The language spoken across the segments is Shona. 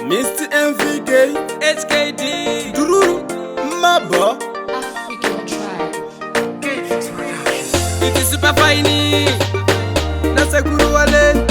Mr. MVK, HKD, Dururu, Mabo, African tribe. it is super fine. Nasakuru Wale.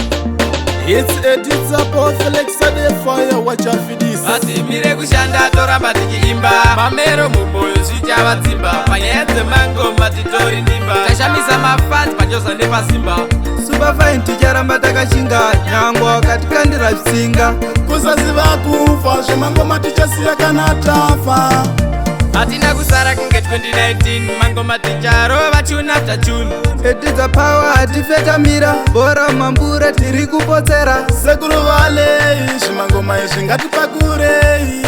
It's a disappoint Felix Ade fire, watch out for this. Ati mire kushanda toramba tikiimba mamero mumoyo zvichava dzimba panyaya mango matitori ndimba tashamisa mafans pachosa nepasimba Super fine ticharamba takashinga nyangwa wakati kandira zvisinga Kusaziva kufa zvemangoma tichasiya kana tafa. hatina kusara kunge 2019 mango maticharova tune after tune edidza power hatifetamira bora mambure tiri kupotsera Sekuru Wale, zvimangoma izvi ngatipakurei.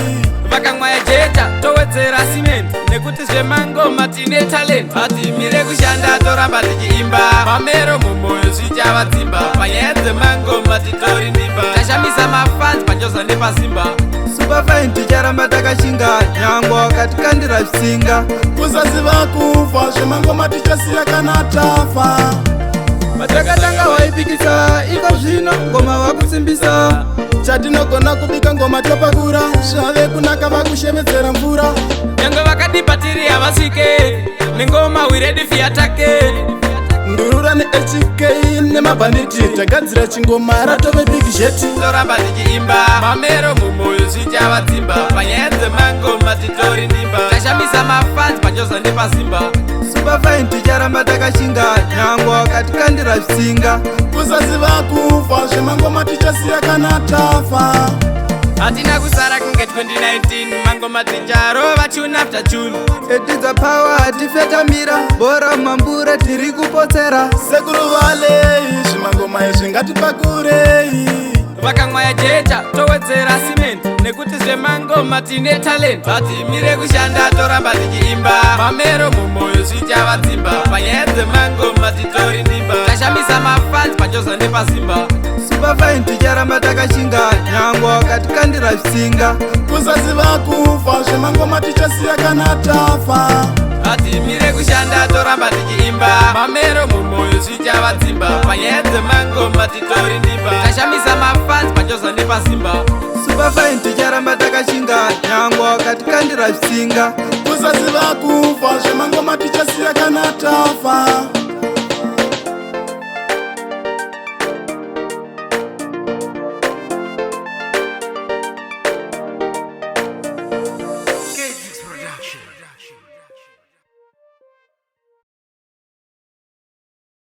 vakamwaya jeta towedzera cement nekuti zvemangoma tine talent hati mire kushanda toramba tichiimba mamero mumoyo zvichava dzimba panyaya dzemangoma titori ndimba tashamisa mafans pachosa nepasimba Super fine ticharamba takashinga nyangwa wakati kandira zvisinga Kusaziva kufa zvemangoma tichasiya kana tafa. matakatanga waipikisa iko zvino ngoma vakusimbisa Chatinogona kubika ngoma topakura, zvave kunaka vakushevedzera mvura. nyange vakadipatiri havasvike nengoma wiredi fiatake Ndurura neHK nemabhanditi tagadzira chingoma ratove big jet. toramba tichiimba mamero mumoyo zvichava dzimba panyaya dzemangoma titori ndimba tashamisa mafans pachosa nepasimba Super fine ticharamba takashinga nyangwa wakati kandira zvisinga Kusaziva kufa zvemangoma tichasiya kana tafa. hatina kusara kunge 2019 mangoma ticharova tune after tune edidza power hatifetamira bora mambure tiri kupotsera Sekuru Wale, zvimangoma izvi ngatipakurei. vakamwaya jeta towedzera cement nekuti zvemangoma tine talent hati mire kushanda toramba tichiimba mamero mumoyo zvichava dzimba panyaya dzemangoma titori ndimba tashamisa mafans pachosa nepasimba Super fine ticharamba takashinga nyangwa wakati kandira zvisinga Kusaziva kufa zvemangoma tichasiya kana tafa. hati mire kushanda toramba tichiimba mamero mumoyo zvichava dzimba panyaya dzemangoma titori ndimba tashamisa mafans pachosa nepasimba Super fine ticharamba takashinga nyangwa wakati kandira zvisinga Kusaziva kufa zvemangoma tichasiya kana tafa.